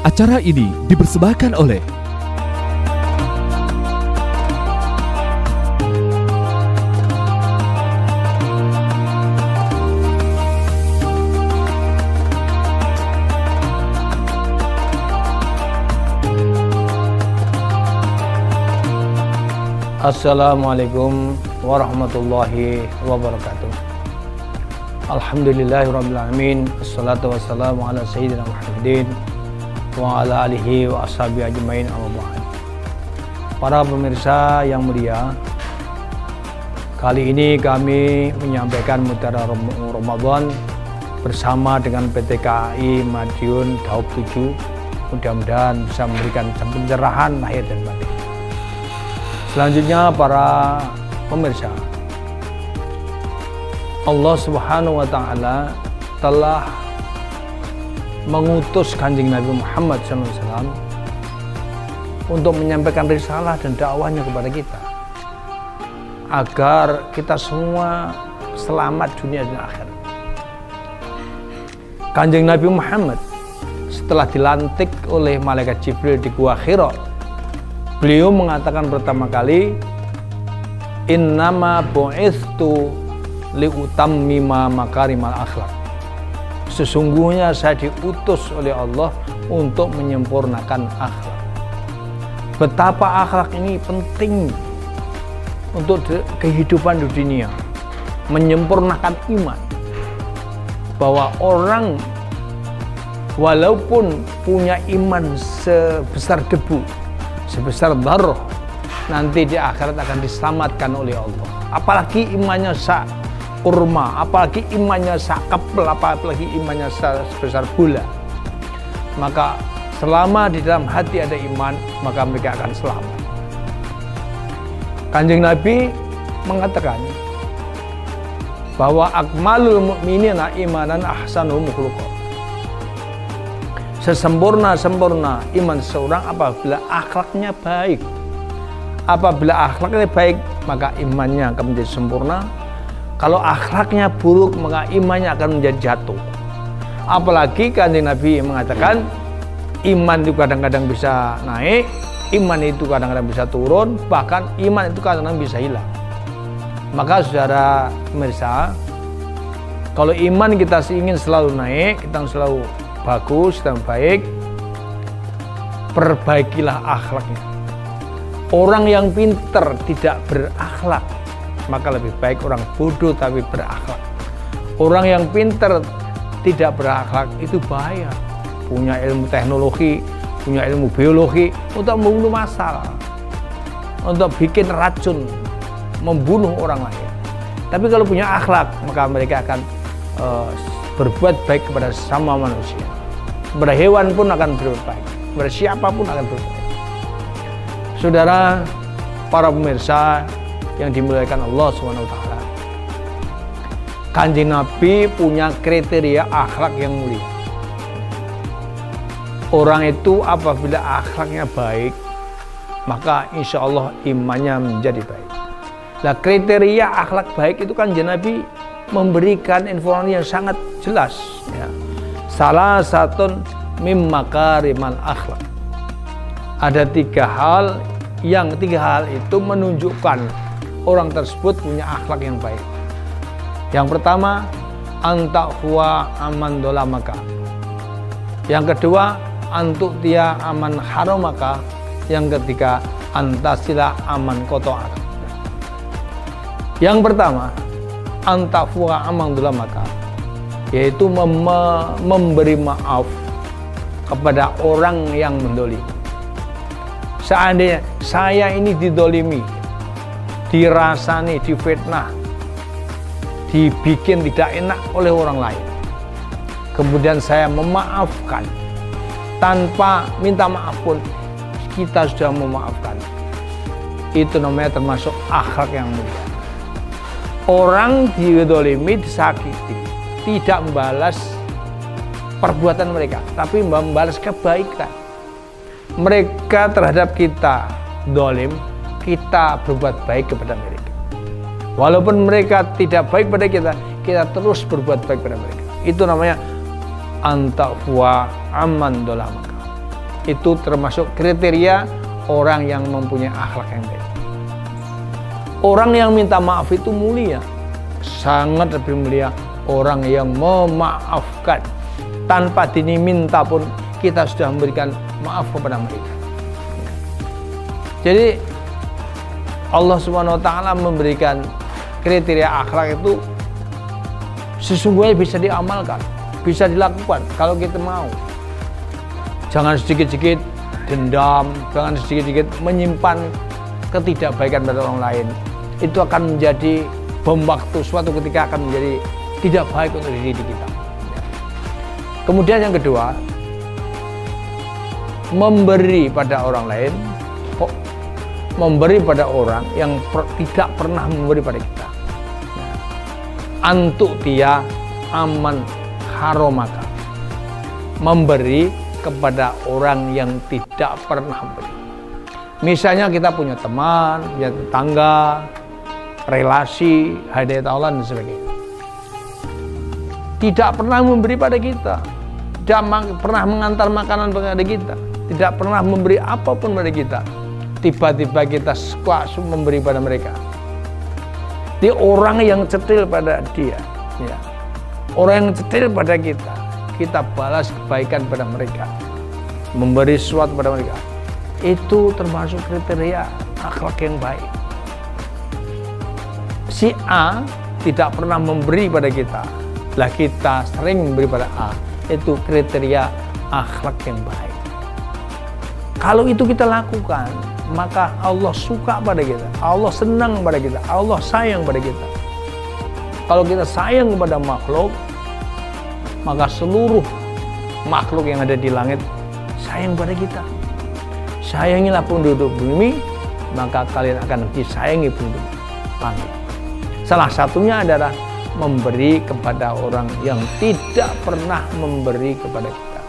Acara ini dipersembahkan oleh Assalamualaikum warahmatullahi wabarakatuh. Alhamdulillahirrabbilalamin. Assalatu wassalamu ala sayyidina Muhammadin wa ala alihi wa ashabihi ajmain, amma ba'd. Para pemirsa yang mulia, kali ini kami menyampaikan mutiara Ramadan bersama dengan PT KAI Madiun Daob 7. Mudah-mudahan bisa memberikan pencerahan lahir dan batin. Selanjutnya para pemirsa, Allah Subhanahu wa Ta'ala telah mengutus Kanjeng Nabi Muhammad SAW untuk menyampaikan risalah dan dakwahnya kepada kita agar kita semua selamat dunia dan akhirat. Kanjeng Nabi Muhammad setelah dilantik oleh malaikat Jibril di Gua Hira, beliau mengatakan pertama kali, innama bu'ithtu liutammima makarimal akhlak. Sesungguhnya saya diutus oleh Allah untuk menyempurnakan akhlak. Betapa akhlak ini penting untuk kehidupan di dunia, menyempurnakan iman. Bahwa orang walaupun punya iman sebesar debu, sebesar darah, nanti di akhirat akan diselamatkan oleh Allah. Apalagi imannya kurma, apalagi imannya kapel, apalagi imannya sebesar bola. Maka selama di dalam hati ada iman, maka mereka akan selamat. Kanjeng Nabi mengatakan bahwa akmalul mu'minina imanan ahsanuhum khuluqan. Sesempurna-sempurna iman seseorang apabila akhlaknya baik. Apabila akhlaknya baik, maka imannya akan menjadi sempurna. Kalau akhlaknya buruk, maka imannya akan menjadi jatuh. Apalagi Kanjeng Nabi mengatakan iman itu kadang-kadang bisa naik, iman itu kadang-kadang bisa turun, bahkan iman itu kadang-kadang bisa hilang. Maka saudara pemirsa, kalau iman kita ingin selalu naik, kita selalu bagus dan baik, perbaikilah akhlaknya. Orang yang pintar tidak berakhlak, maka lebih baik orang bodoh tapi berakhlak. Orang yang pintar tidak berakhlak itu bahaya. Punya ilmu teknologi, punya ilmu biologi untuk membunuh masalah, untuk bikin racun, membunuh orang lain. Tapi kalau punya akhlak, maka mereka akan berbuat baik kepada sesama manusia. Kepada hewan pun akan berbuat baik, kepada siapapun akan berbuat baik. Saudara, para pemirsa yang dimuliakan Allah SWT, Kanjeng Nabi punya kriteria akhlak yang mulia. Orang itu apabila akhlaknya baik, maka insya Allah imannya menjadi baik. Nah, kriteria akhlak baik itu Kanjeng Nabi memberikan informasi yang sangat jelas, ya. Salah satu mim makarimal akhlak. Ada tiga hal itu menunjukkan orang tersebut punya akhlak yang baik. Yang pertama, antaqwa aman dolamaka. Yang kedua, antu'tiya aman haramaka. Yang ketiga, antasila aman koto'aka. Yang pertama, antaqwa aman dolamaka, yaitu memberi maaf kepada orang yang mendolimi. Seandainya saya ini didolimi, dirasani, difitnah, dibikin tidak enak oleh orang lain, kemudian saya memaafkan tanpa minta maaf pun, kita sudah memaafkan, itu namanya termasuk akhlak yang mulia. Orang didolimi, disakiti, tidak membalas perbuatan mereka, tapi membalas kebaikan mereka terhadap kita. Dolim, kita berbuat baik kepada mereka. Walaupun mereka tidak baik pada kita, kita terus berbuat baik pada mereka. Itu namanya antaqwa aman dolamaka. Itu termasuk kriteria orang yang mempunyai akhlak yang baik. Orang yang minta maaf itu mulia, sangat lebih mulia orang yang memaafkan tanpa diminta pun kita sudah memberikan maaf kepada mereka. Jadi Allah Subhanahu wa taala memberikan kriteria akhlak itu sesungguhnya bisa diamalkan, bisa dilakukan kalau kita mau. Jangan sedikit-sedikit dendam, jangan sedikit-sedikit menyimpan ketidakbaikan pada orang lain. Itu akan menjadi bom waktu, suatu ketika akan menjadi tidak baik untuk diri kita. Kemudian yang kedua, memberi pada orang lain, memberi pada orang yang tidak pernah memberi pada kita. Antuk dia aman haromaka, memberi kepada orang yang tidak pernah memberi. Misalnya kita punya teman, punya tetangga, relasi, hadiah Allah dan sebagainya. Tidak pernah memberi pada kita, tidak pernah mengantar makanan kepada kita, tidak pernah memberi apapun pada kita. Tiba-tiba kita suka memberi pada mereka. Dia orang yang cetil pada dia, ya. Orang yang cetil pada kita balas kebaikan pada mereka, memberi sesuatu pada mereka. Itu termasuk kriteria akhlak yang baik. Si A tidak pernah memberi pada kita, lah kita sering memberi pada A. Itu kriteria akhlak yang baik. Kalau itu kita lakukan, maka Allah suka pada kita, Allah senang pada kita, Allah sayang pada kita. Kalau kita sayang kepada makhluk, maka seluruh makhluk yang ada di langit sayang pada kita. Sayangilah penduduk bumi, maka kalian akan disayangi penduduk langit. Salah satunya adalah memberi kepada orang yang tidak pernah memberi kepada kita.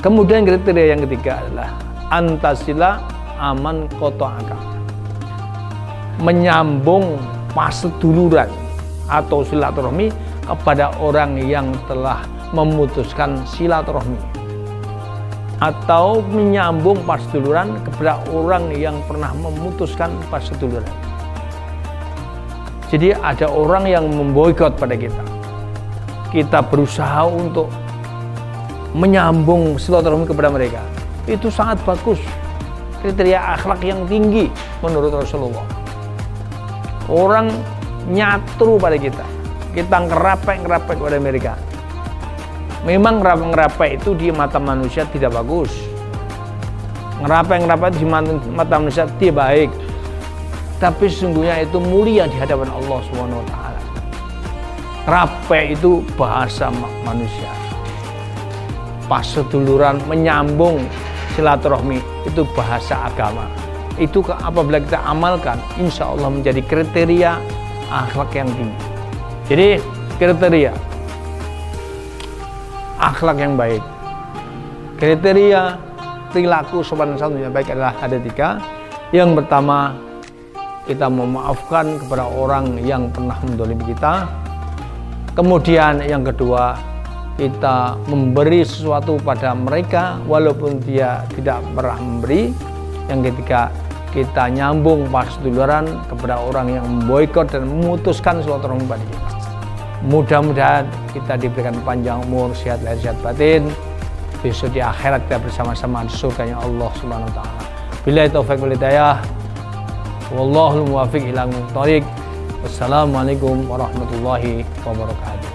Kemudian kriteria yang ketiga adalah antasila aman kotoaka, menyambung paseduluran atau silaturahmi kepada orang yang telah memutuskan silaturahmi, atau menyambung paseduluran kepada orang yang pernah memutuskan paseduluran. Jadi ada orang yang memboikot pada kita, kita berusaha untuk menyambung silaturahmi kepada mereka. Itu sangat bagus, kriteria akhlak yang tinggi menurut Rasulullah. Orang nyatru pada kita ngerapek pada mereka. Memang ngerapek itu di mata manusia tidak bagus, ngerapek di mata manusia tidak baik, tapi sesungguhnya itu mulia di hadapan Allah Subhanahu wa taala. Ngerapek itu bahasa manusia, paseduluran, menyambung silaturahmi itu bahasa agama. Itu apabila kita amalkan, insya Allah menjadi kriteria akhlak yang tinggi. Jadi kriteria akhlak yang baik, kriteria perilaku sopan santun yang baik adalah ada 3. Yang pertama, kita memaafkan kepada orang yang pernah mendolimi kita. Kemudian yang kedua, kita memberi sesuatu pada mereka walaupun dia tidak pernah memberi. Yang ketiga, kita nyambung paseduluran kepada orang yang memboikot dan memutuskan silaturahmi pada kita. Mudah-mudahan kita diberikan panjang umur, sehat lahir, sehat batin. Besok di akhirat kita bersama-sama di surganya Allah Subhanahu wa taala. Billahi taufiq wal hidayah. Wallahul muwaffiq ila aqwamit thoriq. Wassalamualaikum warahmatullahi wabarakatuh.